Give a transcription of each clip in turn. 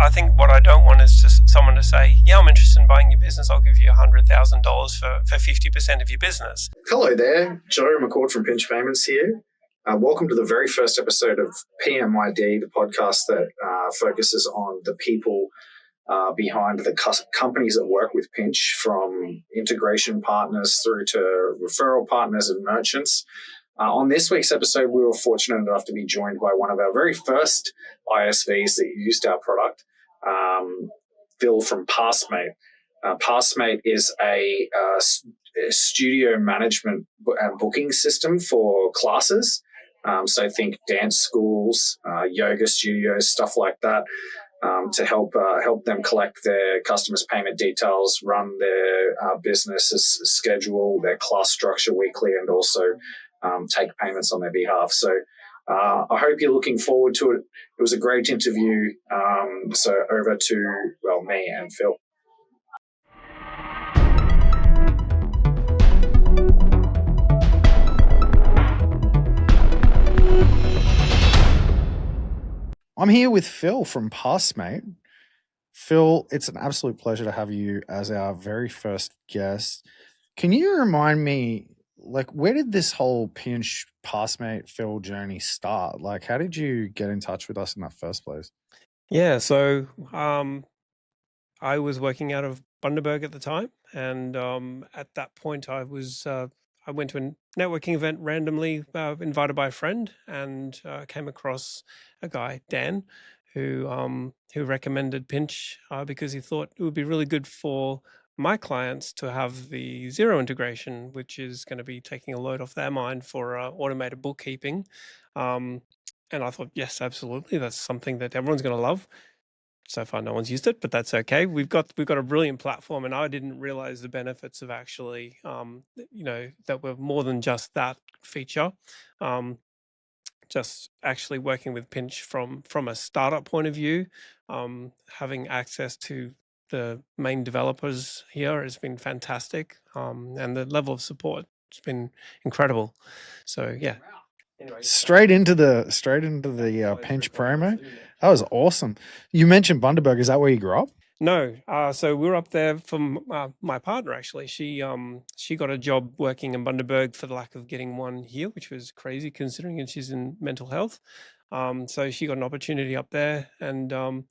I think what I don't want is just someone to say, yeah, I'm interested in buying your business. I'll give you $100,000 for 50% of your business. Hello there, Joe McCord from Pinch Payments here. Welcome to the very first episode of PMYD, the podcast that focuses on the people behind the companies that work with Pinch, from integration partners through to referral partners and merchants. On this week's episode, we were fortunate enough to be joined by one of our very first ISVs that used our product, Phil from Passmate. Passmate is a studio management and booking system for classes. So think dance schools, yoga studios, stuff like that, to help them collect their customers' payment details, run their business' schedule, their class structure weekly, and also take payments on their behalf. So I hope you're looking forward to it. It was a great interview. So over to, me and Phil. I'm here with Phil from Passmate. Phil, it's an absolute pleasure to have you as our very first guest. Can you remind me, where did this whole Pinch Passmate Phil journey start? How did you get in touch with us in that first place? Yeah, so I was working out of Bundaberg at the time, and at that point I went to a networking event randomly, invited by a friend, and came across a guy, Dan, who recommended Pinch because he thought it would be really good for my clients to have the Xero integration, which is going to be taking a load off their mind for automated bookkeeping. And I thought, yes, absolutely, that's something that everyone's going to love. So far, no one's used it, but that's okay. We've got a brilliant platform, and I didn't realize the benefits of actually, that were more than just that feature. Just actually working with Pinch from a startup point of view, having access to the main developers here has been fantastic, and the level of support has been incredible. So yeah. Anyway, straight into the Pinch promo. That was awesome. You mentioned Bundaberg. Is that where you grew up? No. So we were up there from my partner, actually. She got a job working in Bundaberg for the lack of getting one here, which was crazy considering she's in mental health. So she got an opportunity up there, and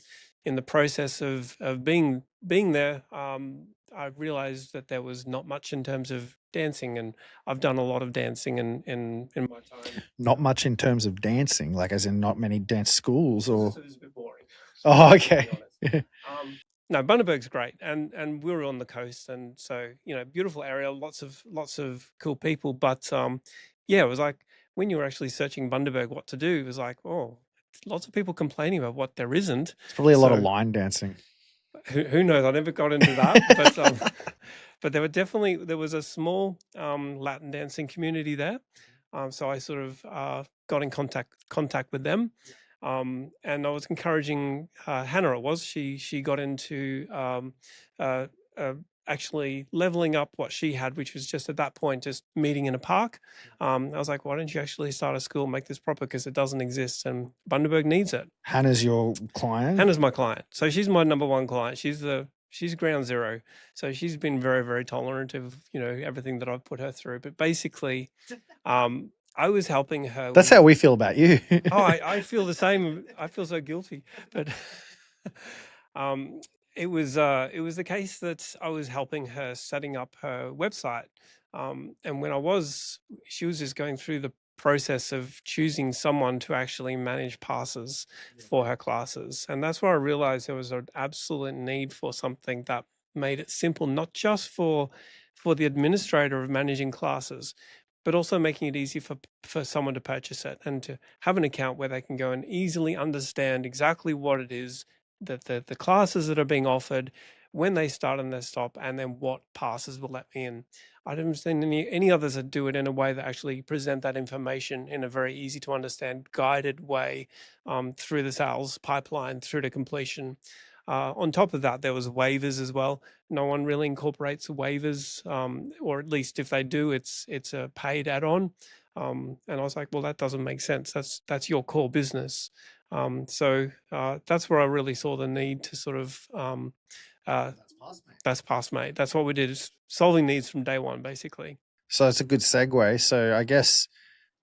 in the process of being there, I realized that there was not much in terms of dancing, and I've done a lot of dancing in my time. Not much in terms of dancing, as in not many dance schools, or? So it's a bit boring. Oh, okay. No, Bundaberg's great, and we were on the coast, and so beautiful area, lots of cool people. But it was like when you were actually searching Bundaberg, what to do, it was like, lots of people complaining about what there isn't. It's probably a lot of line dancing. Who knows? I never got into that, but there was a small Latin dancing community there. So I sort of got in contact with them. And I was encouraging Hannah. She got into actually leveling up what she had, which was just at that point just meeting in a park. I was like, why don't you actually start a school, make this proper, because it doesn't exist and Bundaberg needs it. Hannah's your client? Hannah's my client. So she's my number one client. She's ground zero. So she's been very, very tolerant of everything that I've put her through. But basically, I was helping her. That's how we feel about you. I feel the same. I feel so guilty. But it was the case that I was helping her setting up her website. And when she was just going through the process of choosing someone to actually manage passes for her classes. And that's where I realized there was an absolute need for something that made it simple, not just for the administrator of managing classes, but also making it easy for someone to purchase it and to have an account where they can go and easily understand exactly what it is, that the classes that are being offered, when they start and they stop, and then what passes will let me in. I don't understand any others that do it in a way that actually present that information in a very easy to understand, guided way through the sales pipeline through to completion. On top of that, there was waivers as well. No one really incorporates waivers, or at least if they do, it's a paid add-on. And I was like, well, that doesn't make sense. That's your core business. So that's where I really saw the need to sort of uh, that's Passmate. That's what we did, is solving needs from day one, basically. So it's a good segue. So I guess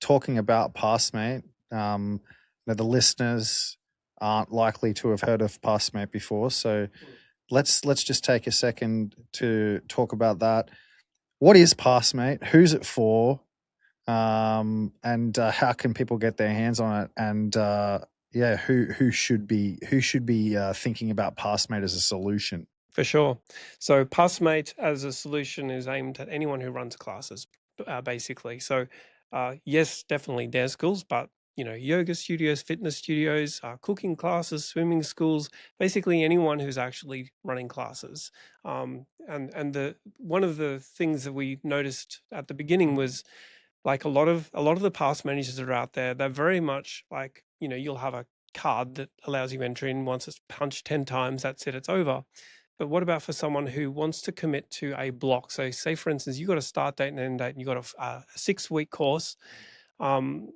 talking about Passmate, the listeners aren't likely to have heard of Passmate before. So let's just take a second to talk about that. What is Passmate? Who's it for? And how can people get their hands on it? And yeah, who should be thinking about Passmate as a solution? For sure. So Passmate as a solution is aimed at anyone who runs classes, basically. So yes, definitely dance schools, but yoga studios, fitness studios, cooking classes, swimming schools, basically anyone who's actually running classes. And the one of the things that we noticed at the beginning was, like, a lot of the pass managers that are out there, they're very much like, you'll have a card that allows you entry, and once it's punched 10 times, that's it, it's over. But what about for someone who wants to commit to a block? So say, for instance, you've got a start date and end date, and you've got a 6-week course. um,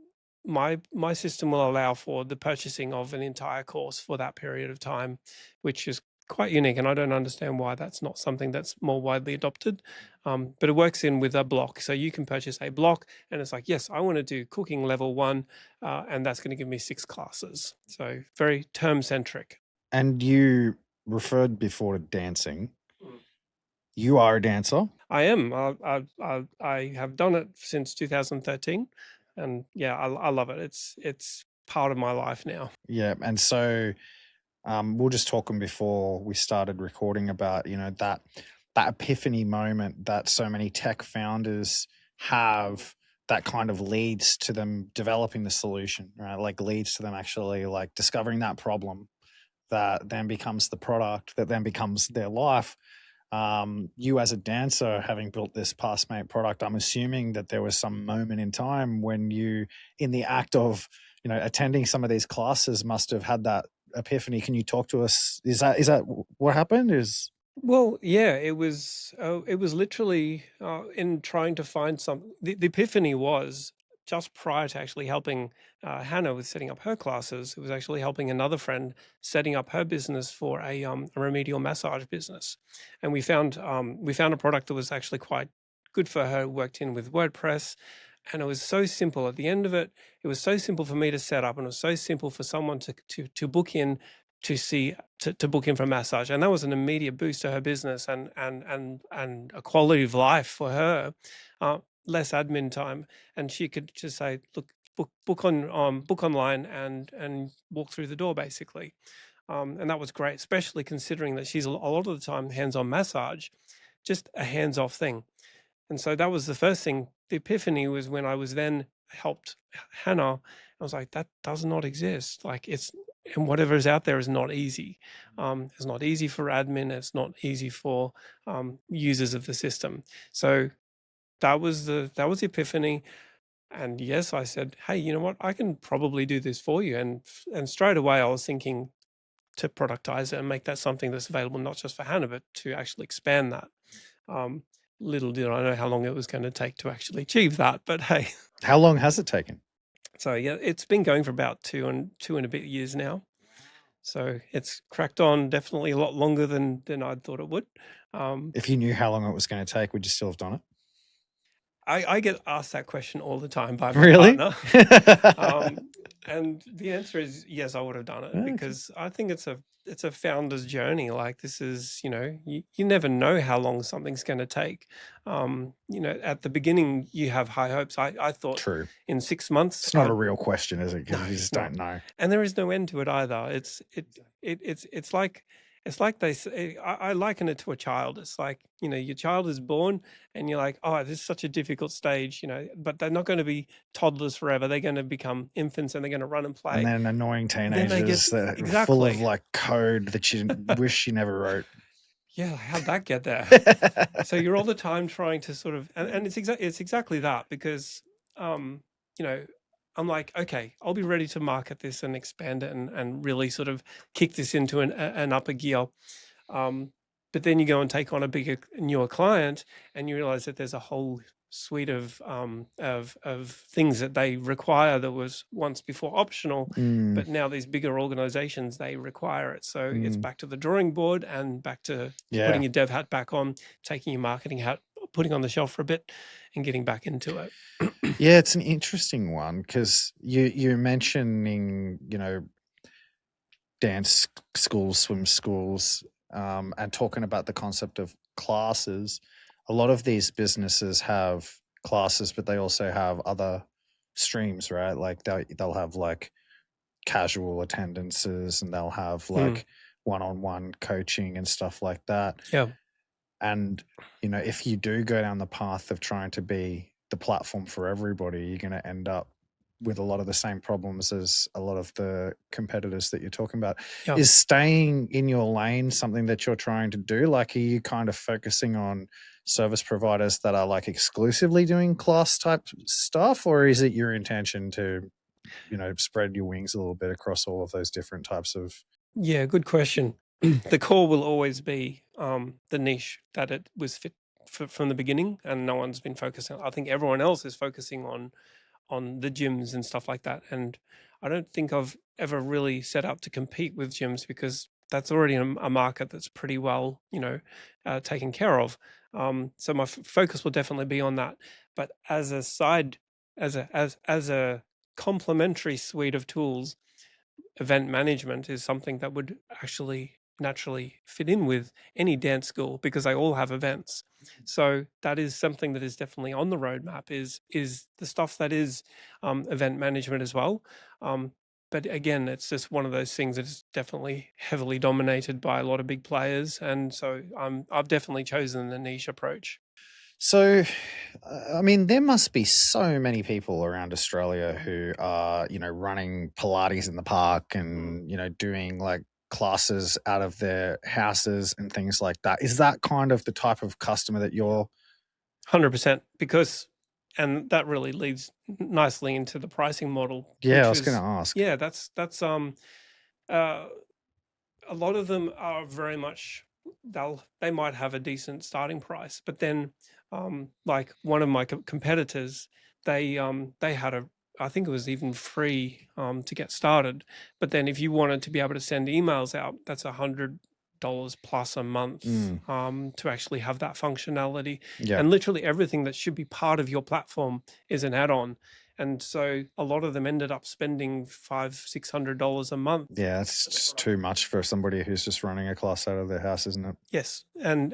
my system will allow for the purchasing of an entire course for that period of time, which is quite unique. And I don't understand why that's not something that's more widely adopted. But it works in with a block. So you can purchase a block, and it's like, yes, I want to do cooking level 1, and that's going to give me 6 classes. So very term centric. And you referred before to dancing. You are a dancer. I am. I have done it since 2013, and yeah, I love it. It's part of my life now. Yeah, and so we were just talking before we started recording about that epiphany moment that so many tech founders have, that kind of leads to them developing the solution, right? Like leads to them actually like discovering that problem that then becomes the product that then becomes their life. You as a dancer, having built this Passmate product, I'm assuming that there was some moment in time when you, in the act of attending some of these classes, must have had that epiphany. Can you talk to us? Is that what happened? Well, yeah, it was literally in trying to find some. The epiphany was just prior to actually helping Hannah with setting up her classes. It was actually helping another friend setting up her business for a remedial massage business, and we found a product that was actually quite good for her. Worked in with WordPress, and it was so simple. At the end of it, it was so simple for me to set up, and it was so simple for someone to book in to book in for a massage, and that was an immediate boost to her business and a quality of life for her, less admin time, and she could just say, look, book online and walk through the door, basically. And that was great, especially considering that she's a lot of the time hands-on massage, just a hands-off thing. And so that was the first thing. The epiphany was when I was then helped Hannah. I was like, that does not exist. Like, and whatever is out there is not easy. It's not easy for admin. It's not easy for users of the system. So that was the epiphany. And yes, I said, hey, you know what? I can probably do this for you. And straight away I was thinking to productize it and make that something that's available not just for Hannah, but to actually expand that. Little did I know how long it was going to take to actually achieve that, but hey. How long has it taken? So yeah, it's been going for about two and a bit years now. So it's cracked on definitely a lot longer than I'd thought it would. If you knew how long it was going to take, would you still have done it? I get asked that question all the time by my Really? partner. And the answer is yes, I would have done it, because I think it's a founder's journey. Like, this is, you never know how long something's going to take. At the beginning you have high hopes. I thought True. in 6 months. It's not a real question, is it? Because No, you it's just not. don't know. And there is no end to it either. It's like they say, I liken it to a child. It's like, your child is born and you're like, oh, this is such a difficult stage, but they're not going to be toddlers forever. They're going to become infants and they're going to run and play. And then annoying teenagers that are full of like code that you wish you never wrote. Yeah, how'd that get there? So you're all the time trying to sort of, and it's exactly that, because, I'm like, okay, I'll be ready to market this and expand it and really sort of kick this into an upper gear. But then you go and take on a bigger, newer client, and you realize that there's a whole suite of things that they require that was once before optional, Mm, but now these bigger organizations, they require it. So it's mm. back to the drawing board and back to Yeah. putting your dev hat back on, taking your marketing hat, putting on the shelf for a bit, and getting back into it. Yeah, it's an interesting one because you're mentioning, dance schools, swim schools, and talking about the concept of classes. A lot of these businesses have classes, but they also have other streams, right? Like they'll have like casual attendances, and they'll have Mm, like one-on-one coaching and stuff like that. yeah. And if you do go down the path of trying to be the platform for everybody, you're going to end up with a lot of the same problems as a lot of the competitors that you're talking about. Yeah. Is staying in your lane something that you're trying to do? Like, are you kind of focusing on service providers that are like exclusively doing class type stuff, or is it your intention to, spread your wings a little bit across all of those different types of? Yeah, good question. The core will always be the niche that it was fit for from the beginning, and no one's been focusing. I think everyone else is focusing on the gyms and stuff like that. And I don't think I've ever really set out to compete with gyms because that's already a market that's pretty well, taken care of. So my focus will definitely be on that. But as a side, as a complementary suite of tools, event management is something that would actually naturally fit in with any dance school because they all have events. So that is something that is definitely on the roadmap. Is the stuff that is event management as well. But again, it's just one of those things that is definitely heavily dominated by a lot of big players, and so I've definitely chosen the niche approach. So, I mean, there must be so many people around Australia who are, running Pilates in the park Mm. and, doing like classes out of their houses and things like that. Is that kind of the type of customer that you're? 100%, because and that really leads nicely into the pricing model, Yeah, I which was going is to ask. yeah, that's uh a lot of them are very much they might have a decent starting price, but then like one of my competitors, they had a I think it was even free to get started, but then if you wanted to be able to send emails out, that's $100 plus a month Mm, to actually have that functionality. yeah. And literally everything that should be part of your platform is an add-on. And so a lot of them ended up spending $500-600 a month. Yeah, it's just too much for somebody who's just running a class out of their house, isn't it? Yes, and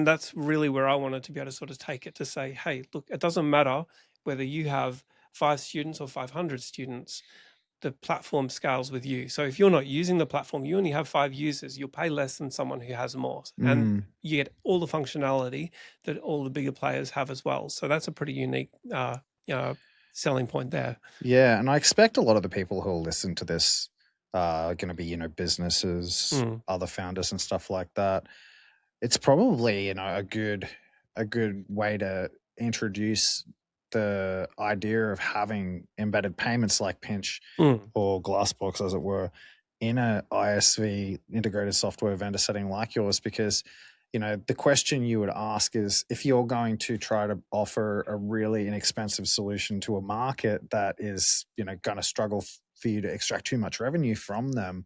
that's really where I wanted to be able to sort of take it to say, hey, look, it doesn't matter whether you have 5 students or 500 students, the platform scales with you. So if you're not using the platform, you only have 5 users, you'll pay less than someone who has more, and Mm. you get all the functionality that all the bigger players have as well. So that's a pretty unique, you know, selling point there. Yeah, and I expect a lot of the people who will listen to this are going to be, businesses, Mm, other founders and stuff like that. It's probably, a good way to introduce the idea of having embedded payments like Pinch mm, or Glassbox, as it were, in a ISV integrated software vendor setting like yours, because the question you would ask is, if you're going to try to offer a really inexpensive solution to a market that is going to struggle for you to extract too much revenue from them,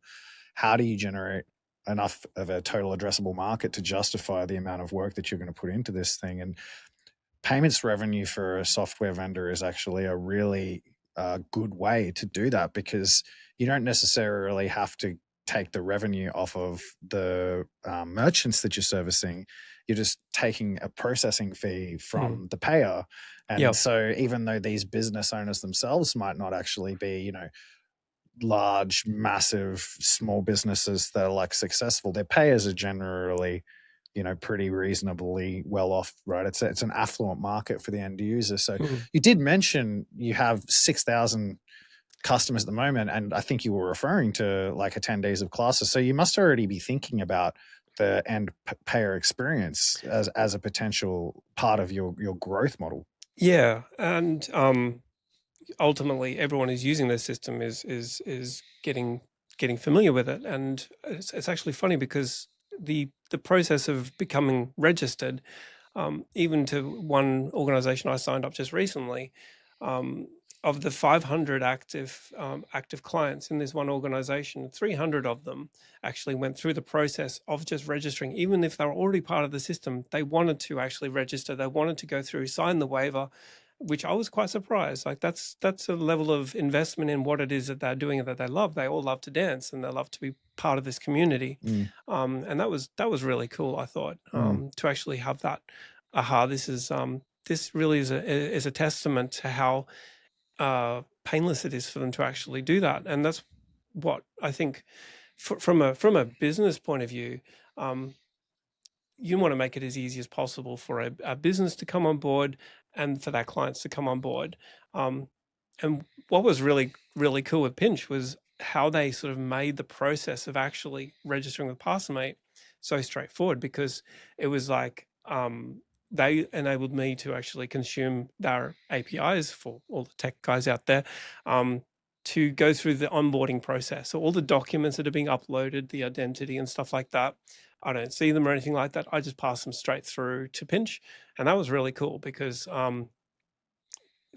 how do you generate enough of a total addressable market to justify the amount of work that you're going to put into this thing? And payments revenue for a software vendor is actually a really good way to do that, because you don't necessarily have to take the revenue off of the merchants that you're servicing. You're just taking a processing fee mm. from the payer. And Yeah. so even though these business owners themselves might not actually be, large, massive, small businesses that are like successful, their payers are generally, pretty reasonably well off, right? It's an affluent market for the end user. So Mm. you did mention you have 6,000 customers at the moment, and I think you were referring to like attendees of classes. So you must already be thinking about the end payer experience as a potential part of your growth model. Yeah, and ultimately everyone who's using this system is getting familiar with it, and it's actually funny because the process of becoming registered, even to one organization I signed up just recently. Of the 500 active clients in this one organization, 300 of them actually went through the process of just registering. Even if they were already part of the system, they wanted to actually register. They wanted to go through, sign the waiver, which I was quite surprised. Like that's a level of investment in what it is that they're doing and that they love. They all love to dance and they love to be part of this community. And that was really cool, I thought, to actually have that. Aha, this really is a testament to how painless it is for them to actually do that. And that's what I think from a business point of view, you want to make it as easy as possible for a business to come on board and for their clients to come on board. And what was really, really cool with Pinch was how they sort of made the process of actually registering with Passmate so straightforward, because it was like they enabled me to actually consume their APIs for all the tech guys out there, to go through the onboarding process. So all the documents that are being uploaded, the identity and stuff like that, I don't see them or anything like that. I just pass them straight through to Pinch. And that was really cool because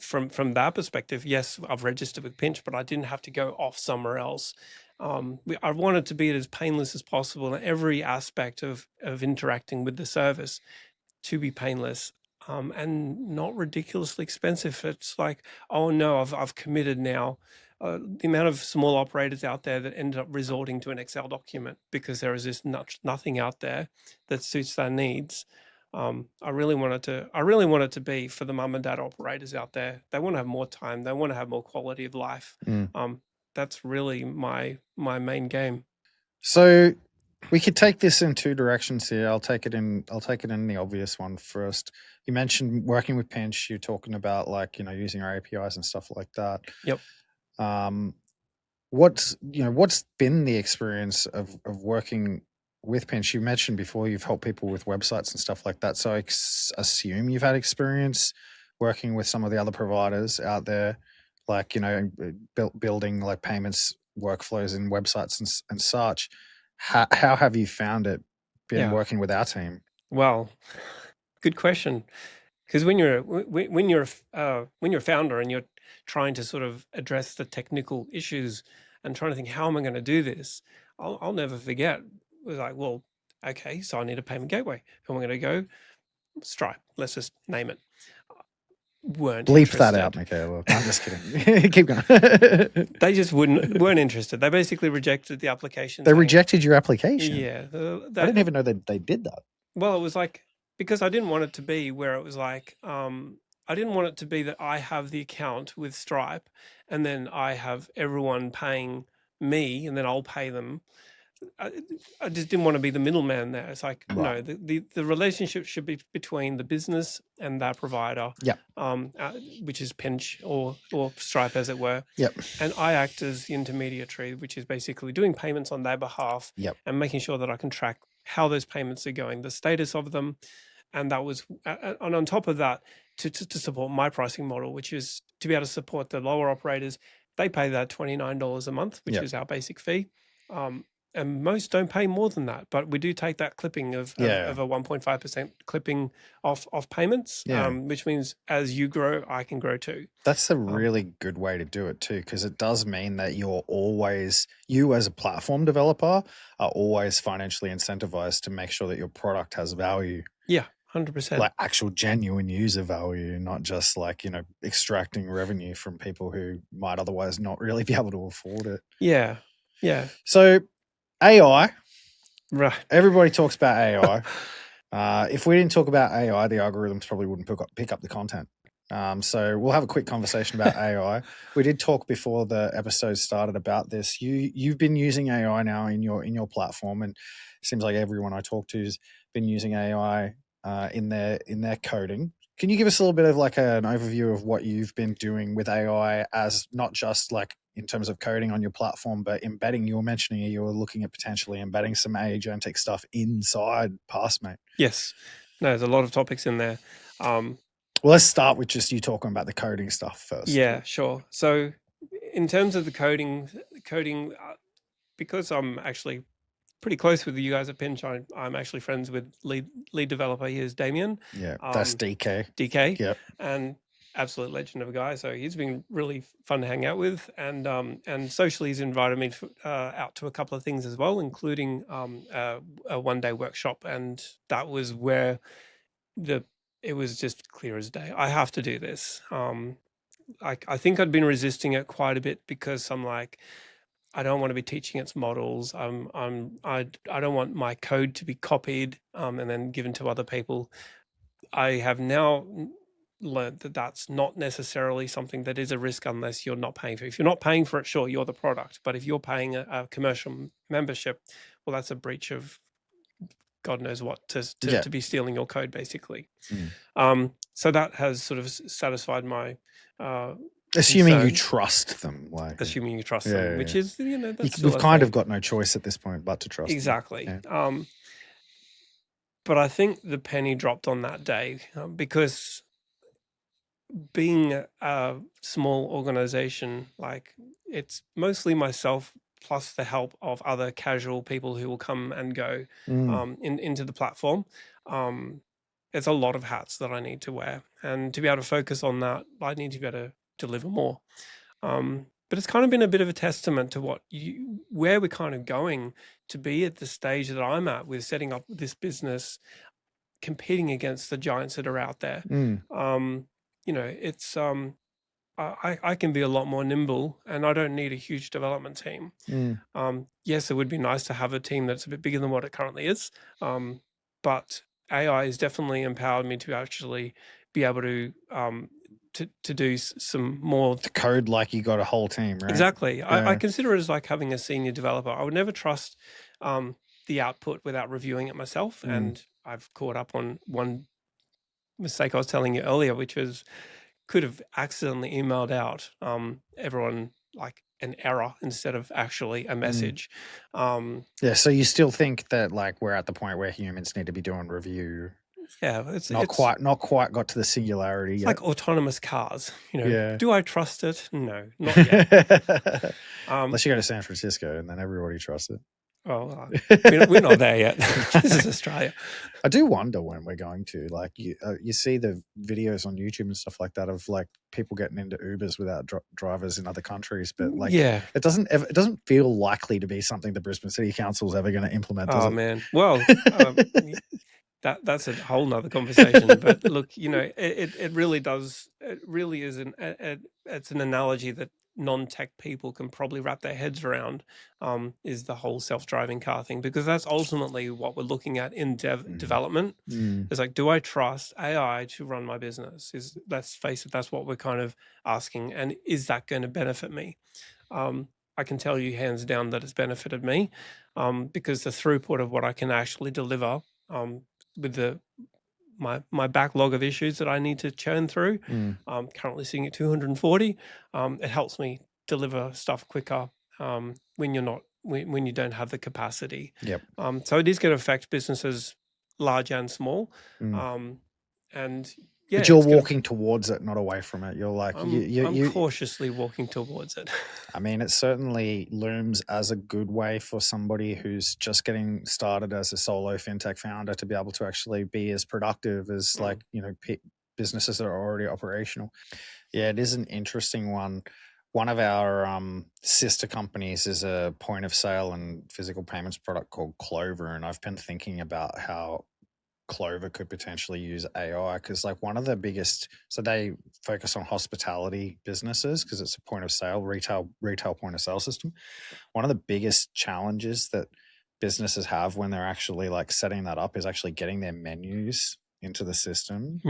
from that perspective, yes, I've registered with Pinch, but I didn't have to go off somewhere else. I wanted to be as painless as possible in every aspect of interacting with the service, to be painless, and not ridiculously expensive. It's like, oh no, I've committed now. The amount of small operators out there that ended up resorting to an Excel document because there is this nothing out there that suits their needs. I really want it to be for the mum and dad operators out there. They want to have more time. They want to have more quality of life. That's really my main game. So we could take this in two directions here. I'll take it in the obvious one first. You mentioned working with Pinch. You're talking about using our APIs and stuff like that. Yep. What's been the experience of working with Pinch? You mentioned before you've helped people with websites and stuff like that. So I assume you've had experience working with some of the other providers out there, building like payments workflows in websites and such. How have you found it been working with our team? Well, good question. Because when you're a founder and you're trying to sort of address the technical issues and trying to think, how am I going to do this? I'll never forget. It was like, well, okay, so I need a payment gateway. Who am I going to go? Stripe. Let's just name it. Weren't bleep interested. That out, Michaela. I'm just kidding. Keep going. They just weren't interested. They basically rejected the application. They rejected your application? Yeah. I didn't even know that they did that. Well, it was like, because I didn't want it to be where it was like, I didn't want it to be that I have the account with Stripe and then I have everyone paying me and then I'll pay them. I just didn't want to be the middleman there. It's like, right. No, the relationship should be between the business and that provider, which is Pinch or Stripe, as it were. Yep. And I act as the intermediary, which is basically doing payments on their behalf, and making sure that I can track how those payments are going, the status of them. And that was, and on top of that, to support my pricing model, which is to be able to support the lower operators. They pay that $29 a month, which is our basic fee. And most don't pay more than that, but we do take that clipping of a 1.5% clipping off payments, which means as you grow, I can grow too. That's a really good way to do it too, because it does mean that you as a platform developer are always financially incentivized to make sure that your product has value. Yeah, 100%. Like actual genuine user value, not just extracting revenue from people who might otherwise not really be able to afford it. Yeah. So AI, right? Everybody talks about AI. If we didn't talk about AI, the algorithms probably wouldn't pick up the content. So we'll have a quick conversation about AI. We did talk before the episode started about this. You've been using AI now in your platform, and it seems like everyone I talk to has been using AI in their coding. Can you give us a little bit of an overview of what you've been doing with AI, as not just in terms of coding on your platform, but embedding? You were mentioning you were looking at potentially embedding some agentic stuff inside Passmate. Yes. No, there's a lot of topics in there. Well, let's start with just you talking about the coding stuff first. Yeah, sure. So in terms of the coding, because I'm actually pretty close with you guys at Pinch. I'm actually friends with lead developer. Here's Damien. Yeah, that's DK. DK. Yep. And absolute legend of a guy. So he's been really fun to hang out with, and socially he's invited me out to a couple of things as well, including a one-day workshop, and that was where it was just clear as day. I have to do this. I think I'd been resisting it quite a bit because I'm like, I don't want to be teaching its models. I don't want my code to be copied and then given to other people. I have now learned that that's not necessarily something that is a risk unless you're not paying for it. If you're not paying for it, sure, you're the product. But if you're paying a commercial membership, well, that's a breach of God knows what to be stealing your code, basically. So that has sort of satisfied my assuming concern. you trust them, assuming you trust them, which is that's we've kind of got no choice at this point but to trust exactly. them. Yeah. But I think the penny dropped on that day because being a small organization, like it's mostly myself plus the help of other casual people who will come and go into the platform. It's a lot of hats that I need to wear, and to be able to focus on that, I need to be able to deliver more. But it's kind of been a bit of a testament to where we're kind of going to be at the stage that I'm at with setting up this business, competing against the giants that are out there. It's I can be a lot more nimble, and I don't need a huge development team. Yes, it would be nice to have a team that's a bit bigger than what it currently is, but AI has definitely empowered me to actually be able to do some more to code like you got a whole team, right? Exactly. I consider it as like having a senior developer. I would never trust the output without reviewing it myself, and I've caught up on one mistake I was telling you earlier, which was could have accidentally emailed out everyone like an error instead of actually a message. So you still think that like we're at the point where humans need to be doing review? Yeah, it's not quite got to the singularity yet. Like autonomous cars. Do I trust it? No, not yet. Unless you go to San Francisco and then everybody trusts it. Well, we're not there yet. This is Australia. I do wonder when we're going to. Like you see the videos on YouTube and stuff like that of like people getting into Ubers without drivers in other countries, but like it doesn't feel likely to be something the Brisbane City Council is ever going to implement. Oh man, well. That's a whole nother conversation. But look, it really does. It really is it's an analogy that non-tech people can probably wrap their heads around. Is the whole self-driving car thing, because that's ultimately what we're looking at in development. It's like, do I trust AI to run my business? Let's face it, that's what we're kind of asking. And is that going to benefit me? I can tell you hands down that it's benefited me, because the throughput of what I can actually deliver. With my backlog of issues that I need to churn through, I'm currently sitting at 240. It helps me deliver stuff quicker when you don't have the capacity. So it is going to affect businesses large and small. But you're walking towards it, not away from it. You're like I'm cautiously walking towards it. I mean, it certainly looms as a good way for somebody who's just getting started as a solo fintech founder to be able to actually be as productive as businesses that are already operational. Yeah, it is an interesting one. One of our sister companies is a point of sale and physical payments product called Clover, and I've been thinking about how Clover could potentially use AI, because like one of the biggest, so they focus on hospitality businesses because it's a point of sale, retail point of sale system. One of the biggest challenges that businesses have when they're actually like setting that up is actually getting their menus into the system.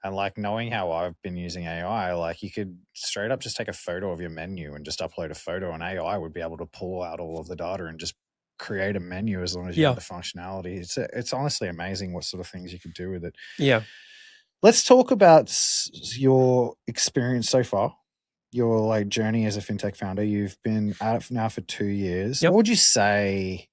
And like knowing how I've been using AI, like you could straight up just take a photo of your menu and just upload a photo, and AI would be able to pull out all of the data and just create a menu as long as you have the functionality. It's honestly amazing what sort of things you could do with it. Let's talk about your experience so far, your like journey as a fintech founder. You've been at it now for 2 years. What would you say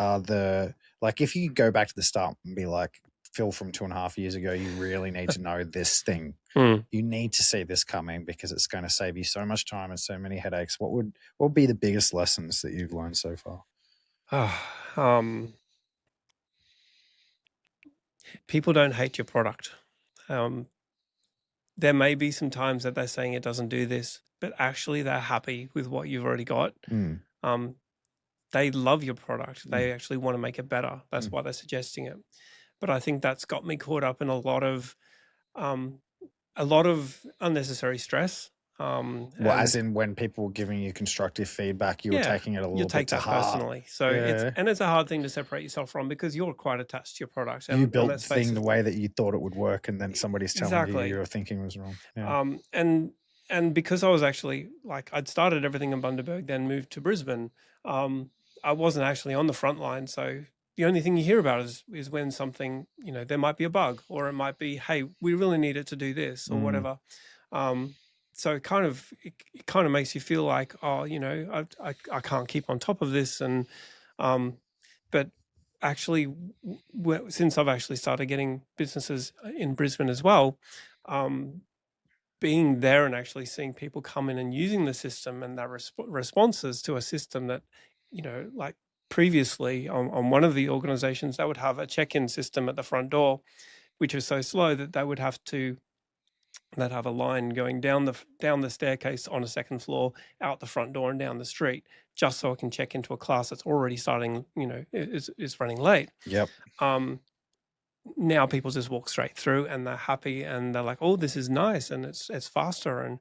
are if you go back to the start and be like, Phil, from 2.5 years ago, you really need to know this thing. You need to see this coming because it's going to save you so much time and so many headaches. What would be the biggest lessons that you've learned so far? people don't hate your product. There may be some times that they're saying it doesn't do this, but actually they're happy with what you've already got. Mm. They love your product. They actually want to make it better. That's Mm. why they're suggesting it. But I think that's got me caught up in a lot of unnecessary stress. Well, And as in when people were giving you constructive feedback, you were yeah, taking it a you little bit take to that heart. personally. So Yeah. it's a hard thing to separate yourself from, because you're quite attached to your product. You And built the let's face thing it, the way that you thought it would work, and then somebody's telling you exactly. your thinking was wrong. Yeah. And because I was actually, like, I'd started everything in Bundaberg, then moved to Brisbane. I wasn't actually on the front line, so the only thing you hear about is when something, there might be a bug, or it might be, hey, we really need it to do this, or whatever. So it kind of makes you feel like, oh, I can't keep on top of this. And but actually, since I've actually started getting businesses in Brisbane as well, being there and actually seeing people come in and using the system, and their responses to a system that, like previously on one of the organizations, they would have a check-in system at the front door, which was so slow that they'd have a line going down the staircase on a second floor, out the front door, and down the street, just so I can check into a class that's already starting, is running late. Yep. Now people just walk straight through, and they're happy, and they're like, oh, this is nice, and it's faster. And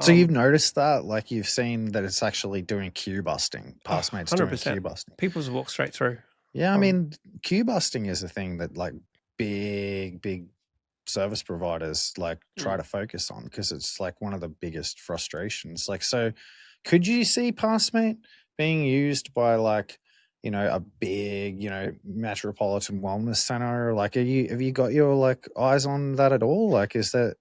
So you've noticed that, like you've seen that it's actually doing queue busting. Passmate's doing queue 100%. busting. People just walk straight through. Yeah, I mean, queue busting is a thing that like big service providers like try to focus on, because it's like one of the biggest frustrations. Like, so could you see Passmate being used by like, a big, metropolitan wellness center? Like, have you got your like eyes on that at all? Like, are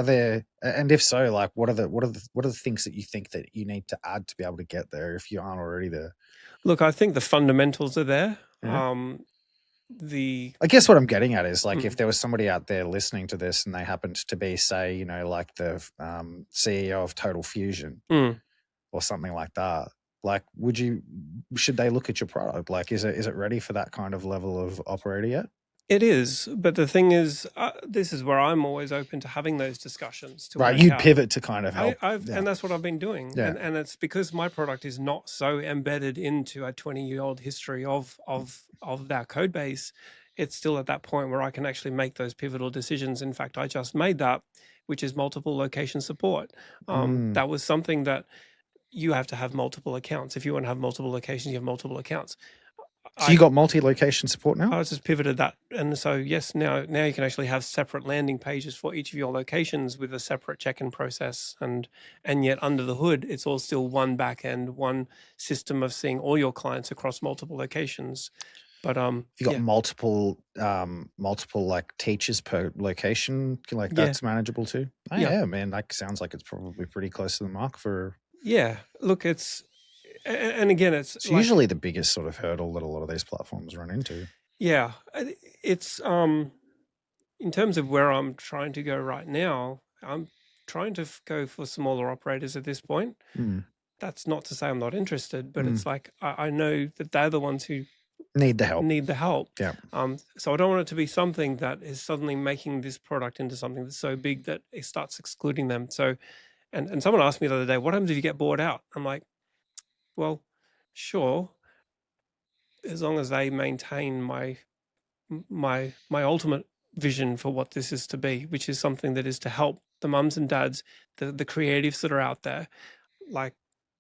there, and if so, like, what are the things that you think that you need to add to be able to get there if you aren't already there? Look, I think the fundamentals are there. Yeah. I guess what I'm getting at is like, if there was somebody out there listening to this and they happened to be, say, like the CEO of Total Fusion or something like that, like, should they look at your product? Like, is it ready for that kind of level of operator yet? It is, but the thing is, this is where I'm always open to having those discussions. Right, you pivot to kind of help. And that's what I've been doing. Yeah. And it's because my product is not so embedded into a 20-year-old history of that code base. It's still at that point where I can actually make those pivotal decisions. In fact, I just made that, which is multiple location support. That was something that you have to have multiple accounts. If you want to have multiple locations, you have multiple accounts. So you got multi-location support now? I just pivoted that. And so, yes, now you can actually have separate landing pages for each of your locations with a separate check-in process. And yet under the hood, it's all still one back end, one system of seeing all your clients across multiple locations. But you got multiple like teachers per location, like that's manageable too. Oh, yeah, man, that sounds like it's probably pretty close to the mark for. Yeah, look, and again, it's usually the biggest sort of hurdle that a lot of these platforms run into. Yeah, it's in terms of where I'm trying to go right now, I'm trying to go for smaller operators at this point. That's not to say I'm not interested, but it's like I know that they're the ones who need the help. Yeah. So I don't want it to be something that is suddenly making this product into something that's so big that it starts excluding them. So, and someone asked me the other day, what happens if you get bought out? I'm like, well, sure, as long as they maintain my ultimate vision for what this is to be, which is something that is to help the mums and dads, the creatives that are out there. Like,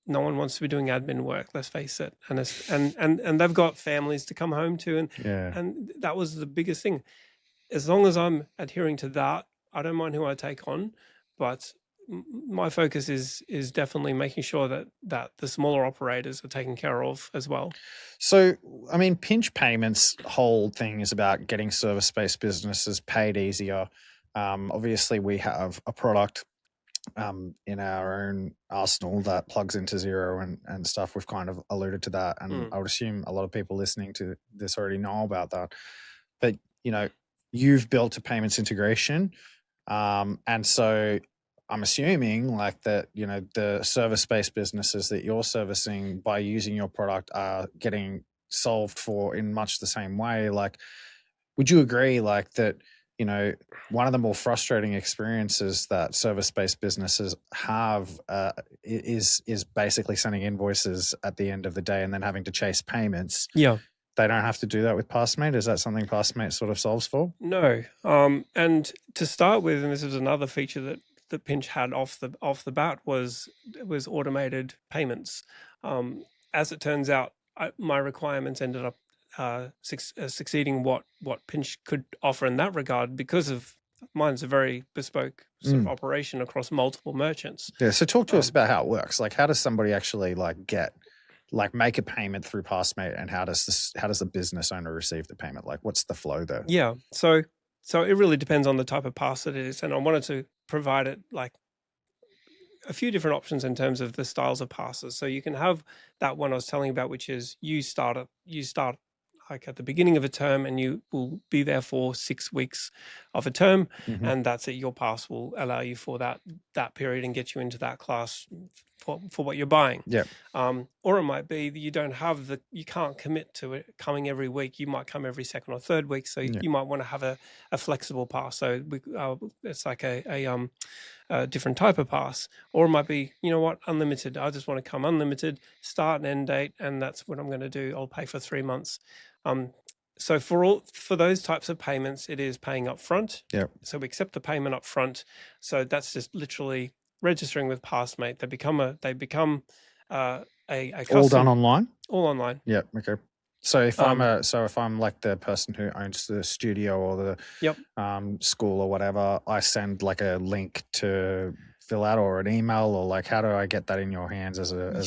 no one wants to be doing admin work, let's face it. And they've got families to come home to. And that was the biggest thing. As long as I'm adhering to that, I don't mind who I take on, but my focus is definitely making sure that the smaller operators are taken care of as well. So, I mean, Pinch Payments' whole thing is about getting service-based businesses paid easier. Obviously, we have a product in our own arsenal that plugs into Xero and stuff. We've kind of alluded to that, and I would assume a lot of people listening to this already know about that. But, you've built a payments integration, and so I'm assuming like that, the service-based businesses that you're servicing by using your product are getting solved for in much the same way. Like, would you agree, like, that, one of the more frustrating experiences that service-based businesses have is basically sending invoices at the end of the day and then having to chase payments? Yeah. They don't have to do that with Passmate. Is that something Passmate sort of solves for? No. And to start with, and this was another feature that Pinch had off the bat, was automated payments. As it turns out, my requirements ended up succeeding what Pinch could offer in that regard, because of mine's a very bespoke sort of operation across multiple merchants. Yeah. So talk to us about how it works. Like, how does somebody actually make a payment through Passmate, and how does the business owner receive the payment? Like, what's the flow there? Yeah. So it really depends on the type of pass that it is, and I wanted to provide it like a few different options in terms of the styles of passes. So you can have that one I was telling you about, which is you start like at the beginning of a term, and you will be there for 6 weeks of a term, and that's it. Your pass will allow you for that period and get you into that class for what you're buying. Yeah. Or it might be that you can't commit to it coming every week. You might come every second or third week, so you might want to have a flexible pass. So it's like a different type of pass. Or it might be, unlimited. I just want to come unlimited, start and end date, and that's what I'm going to do. I'll pay for 3 months. So for those types of payments, it is paying up front. Yeah. So we accept the payment up front. So that's just literally registering with Passmate. They become a All done online? All online. Yeah. Okay. So if I'm like the person who owns the studio or the school or whatever, I send like a link to fill out, or an email, or like, how do I get that in your hands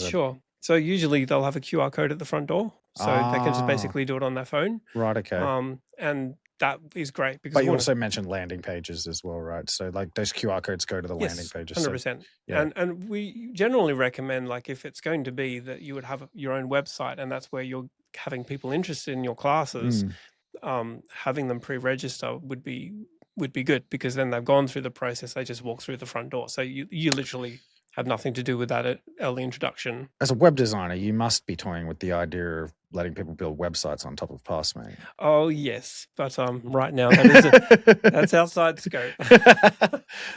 Sure. So usually they'll have a QR code at the front door, so they can just basically do it on their phone. Right. Okay. And that is great, because but you also mentioned landing pages as well, right? So like those QR codes go to the landing pages. 100%. And we generally recommend, like, if it's going to be that you would have your own website, and that's where you're having people interested in your classes, having them pre-register would be good, because then they've gone through the process. They just walk through the front door. So you literally have nothing to do with that early introduction. As a web designer, you must be toying with the idea of letting people build websites on top of Passmate. Oh yes, but right now that's outside scope.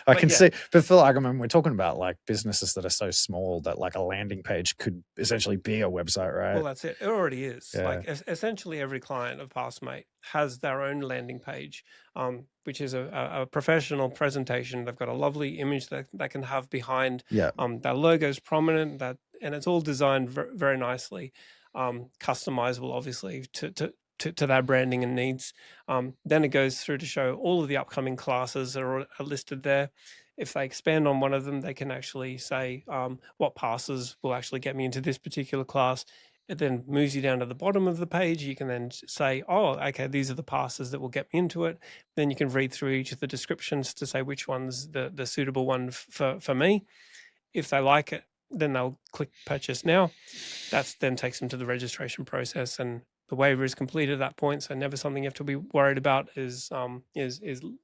I can see, but Phil, we're talking about like businesses that are so small that like a landing page could essentially be a website, right? Well, that's it. It already is. Yeah. Like essentially every client of Passmate has their own landing page, which is a professional presentation. They've got a lovely image that they can have behind. Yeah. Their logo's prominent, and it's all designed very nicely. Customizable, obviously, to their branding and needs. Then it goes through to show all of the upcoming classes that are listed there. If they expand on one of them, they can actually say what passes will actually get me into this particular class. It then moves you down to the bottom of the page. You can then say, oh, okay, these are the passes that will get me into it. Then you can read through each of the descriptions to say which one's the suitable one for me. If they like it, then they'll click purchase now. That then takes them to the registration process, and the waiver is complete at that point. So never something you have to be worried about is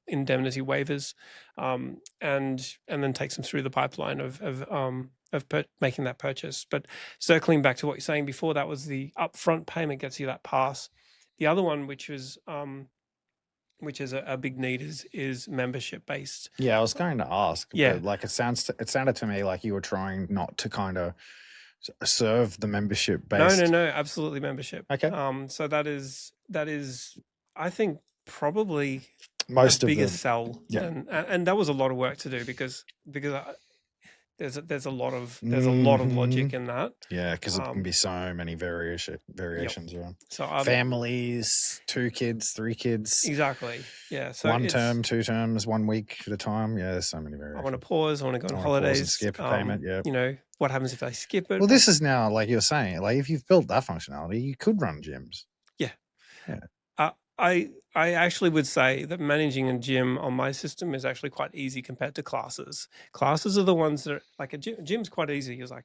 indemnity waivers, and then takes them through the pipeline of making that purchase. But circling back to what you're saying before, that was the upfront payment gets you that pass. The other one, which is a big need, is membership based. Yeah, I was going to ask. Yeah, but like it sounded to me like you were trying not to kind of serve the membership based. No, absolutely membership. Okay. So that is I think probably most the of biggest sell. Yeah. And that was a lot of work to do, because there's a lot of logic in that. Yeah, because it can be so many variations. Yeah. So families, 2 kids, 3 kids. Exactly. Yeah. So 1 term, 2 terms, 1 week at a time. Yeah, there's so many variations. I want to pause. I want to go on holidays. Skip a payment. Yeah. What happens if they skip it? Well, this is now, like you're saying, like if you've built that functionality, you could run gyms. Yeah. Yeah. I actually would say that managing a gym on my system is actually quite easy compared to classes. Classes are the ones that are like a gym's quite easy. It's like,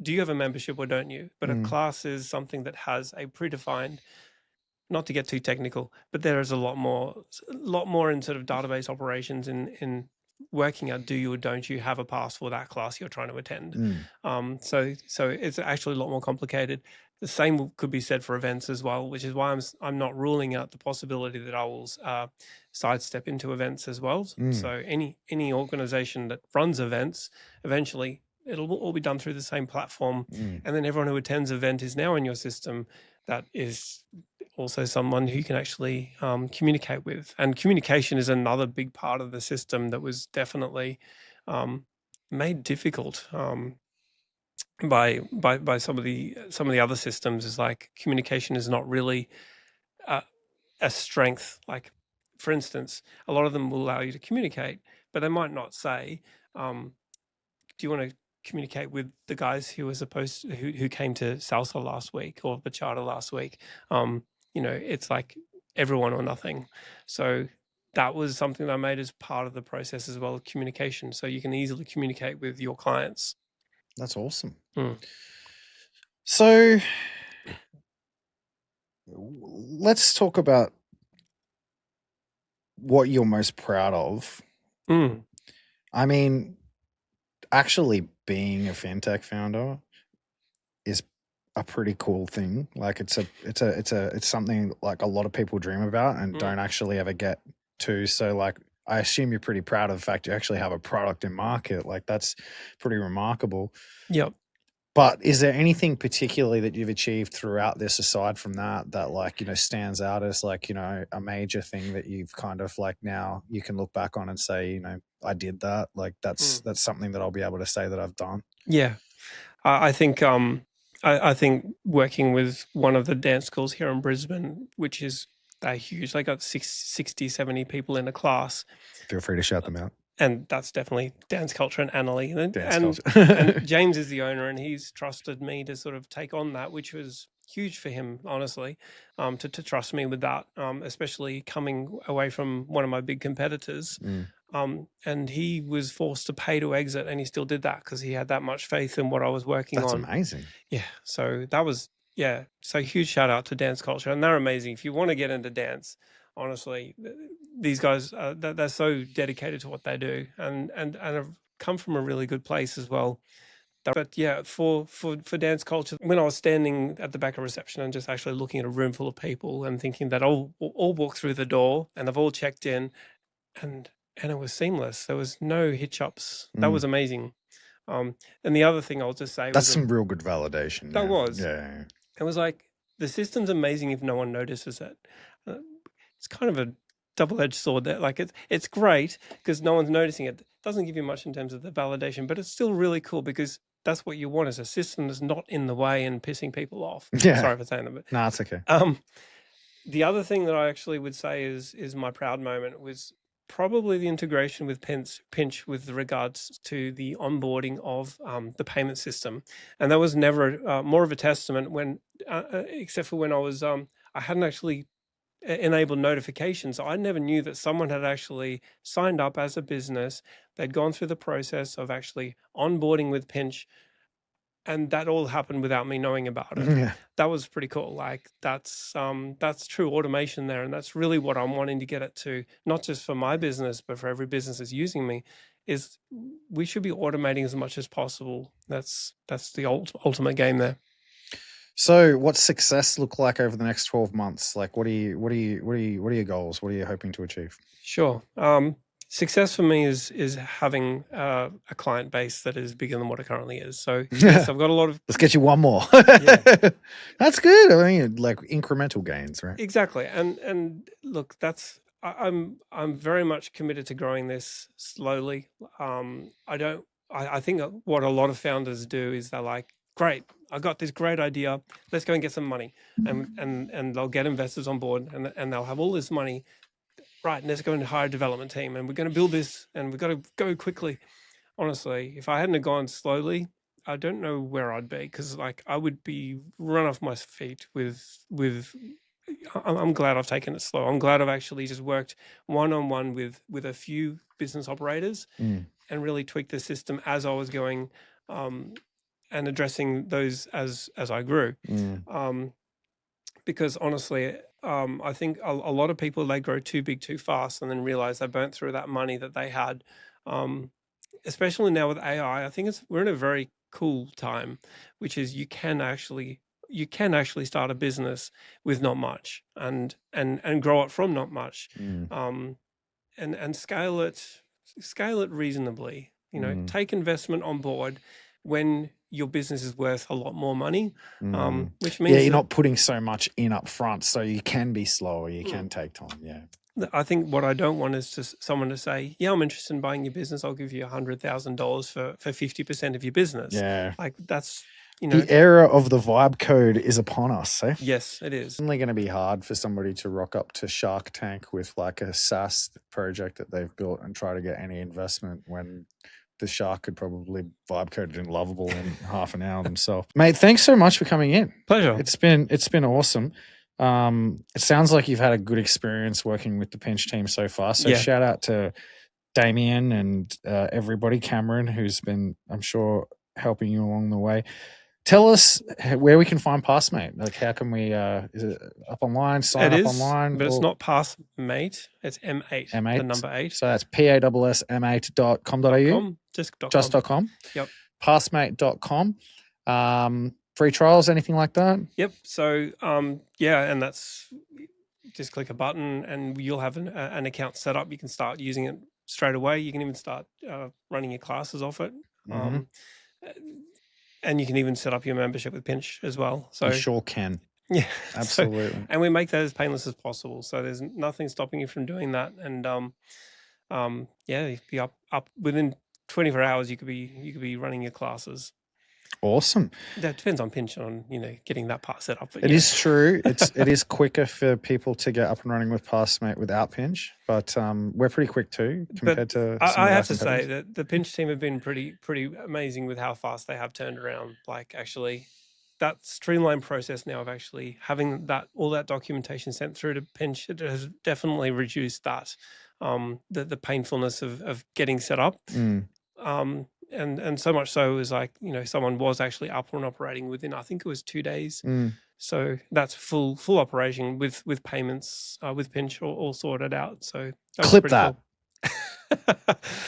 do you have a membership or don't you? But a class is something that has a predefined, not to get too technical, but there is a lot more in sort of database operations in working out, do you or don't you have a pass for that class you're trying to attend. So it's actually a lot more complicated. the same could be said for events as well, which is why I'm not ruling out the possibility that I will sidestep into events as well. So any organization that runs events, eventually it'll all be done through the same platform, and then everyone who attends event is now in your system. That is also someone who you can actually communicate with, and communication is another big part of the system that was definitely made difficult by some of the other systems. Is like communication is not really a strength. Like, for instance, a lot of them will allow you to communicate, but they might not say, do you want to communicate with the guys who were supposed to, who came to Salsa last week or Bachata last week? It's like everyone or nothing. So that was something that I made as part of the process as well, communication, so you can easily communicate with your clients. That's awesome. So let's talk about what you're most proud of. I mean, actually being a fintech founder is a pretty cool thing. Like it's something like a lot of people dream about and don't actually ever get to. So like, I assume you're pretty proud of the fact you actually have a product in market. Like that's pretty remarkable. Yep. But is there anything particularly that you've achieved throughout this, aside from that like, stands out as like, a major thing that you've kind of like now you can look back on and say, I did that. Like that's something that I'll be able to say that I've done. Yeah. I think I think working with one of the dance schools here in Brisbane, which is they're huge. They got 60, 70 people in a class. Feel free to shout them out. And that's definitely Dance Culture and Annalie. And James is the owner, and he's trusted me to sort of take on that, which was huge for him, honestly, to trust me with that, especially coming away from one of my big competitors. And he was forced to pay to exit, and he still did that because he had that much faith in what I was working on. That's amazing. Yeah. So that was, so huge shout out to Dance Culture. And they're amazing. If you want to get into dance, honestly, these guys, they're so dedicated to what they do and have come from a really good place as well. But yeah, for Dance Culture, when I was standing at the back of reception and just actually looking at a room full of people and thinking that all walked through the door and they've all checked in, and it was seamless. There was no hitch-ups. That was amazing. And the other thing I'll just say, that's some real good validation. That was. Yeah. It was like, the system's amazing if no one notices it. It's kind of a double-edged sword there. Like it's great because no one's noticing it. It doesn't give you much in terms of the validation, but it's still really cool because that's what you want, is a system that's not in the way and pissing people off. Yeah. Sorry for saying that, but no, it's okay. The other thing that I actually would say is my proud moment was probably the integration with Pinch with regards to the onboarding of the payment system. And that was never more of a testament when, except for when I was, I hadn't actually enabled notifications. I never knew that someone had actually signed up as a business. They'd gone through the process of actually onboarding with Pinch, and that all happened without me knowing about it. Yeah. That was pretty cool. Like that's true automation there. And that's really what I'm wanting to get it to, not just for my business, but for every business that's using me, is we should be automating as much as possible. That's the ultimate game there. So what's success look like over the next 12 months? Like what are your goals? What are you hoping to achieve? Sure. Success for me is having a client base that is bigger than what it currently is. So yes, I've got a lot of. Let's get you one more. Yeah. That's good. I mean, like incremental gains, right? Exactly. And look, I'm very much committed to growing this slowly. I think what a lot of founders do is they're like, great, I got this great idea. Let's go and get some money, and they'll get investors on board, and they'll have all this money. Right, and let's go and hire a development team, and we're going to build this, and we've got to go quickly. Honestly, if I hadn't have gone slowly, I don't know where I'd be, because like I would be run off my feet with. I'm glad I've taken it slow. I'm glad I've actually just worked one-on-one with a few business operators and really tweaked the system as I was going, and addressing those as I grew. Because honestly, I think a lot of people, they grow too big too fast and then realize they burnt through that money that they had. Especially now with AI, I think we're in a very cool time, which is you can actually you can actually start a business with not much and grow it from not much, and scale it reasonably. Take investment on board when your business is worth a lot more money, which means you're not putting so much in up front, so you can be slower, you can take time. Yeah. I think what I don't want is just someone to say, yeah, I'm interested in buying your business. I'll give you $100,000 for 50% of your business. Yeah. Like that's, the era of the vibe code is upon us. Eh? Yes, it is. It's only going to be hard for somebody to rock up to Shark Tank with like a SaaS project that they've built and try to get any investment when the shark could probably vibe code it in Lovable in half an hour themselves. Mate, thanks so much for coming in. Pleasure. It's been awesome. It sounds like you've had a good experience working with the Pinch team so far. So shout out to Damien and everybody, Cameron, who's been, I'm sure, helping you along the way. Tell us where we can find Passmate. Like, how can we? Is it up online? Sign up online? But it's not Passmate. It's M8. M8. The number 8. So that's PASSM8.com.au. Just.com. Yep. Passmate.com. Free trials, anything like that? Yep. So and that's just click a button and you'll have an account set up. You can start using it straight away. You can even start running your classes off it. And you can even set up your membership with Pinch as well. So you sure can. Yeah, absolutely. And we make that as painless as possible. So there's nothing stopping you from doing that. And you'd be up within 24 hours. You could be running your classes. Awesome. That depends on Pinch on getting that part set up. But it is true. It is quicker for people to get up and running with Passmate without Pinch, but we're pretty quick too compared to. I have to say that the Pinch team have been pretty amazing with how fast they have turned around. Like actually, that streamlined process now of actually having all that documentation sent through to Pinch, it has definitely reduced that the painfulness of getting set up. And so much so is like, someone was actually up and operating within, I think it was 2 days. So that's full operation with payments, with Pinch all sorted out. So clip that.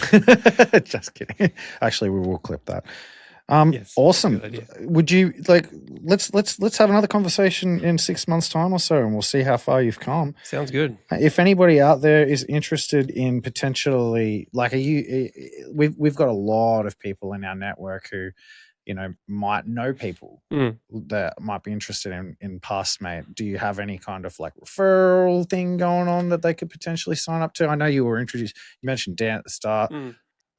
Cool. Just kidding. Actually, we will clip that. Yes, awesome. Would you like, let's have another conversation in 6 months' time or so, and we'll see how far you've come. Sounds good. If anybody out there is interested in potentially, like, we've got a lot of people in our network who, might know people that might be interested in Passmate. Do you have any kind of like referral thing going on that they could potentially sign up to? I know you were introduced. You mentioned Dan at the start.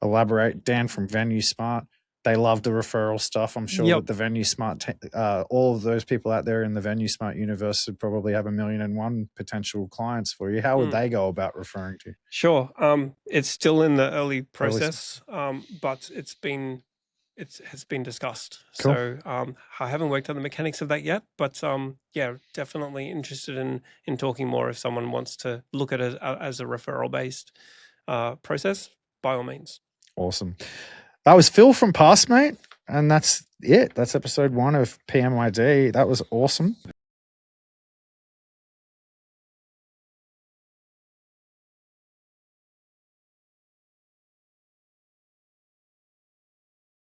Elaborate. Dan from Venue Smart. They love the referral stuff. I'm sure that the Venue Smart, all of those people out there in the Venue Smart universe would probably have 1,000,001 potential clients for you. How would they go about referring to you? Sure. It's still in the early process, but it has been discussed. Cool. So I haven't worked out the mechanics of that yet, but definitely interested in talking more. If someone wants to look at it as a referral based process, by all means. Awesome. That was Phil from Passmate, and that's it. That's episode 1 of PMID. That was awesome.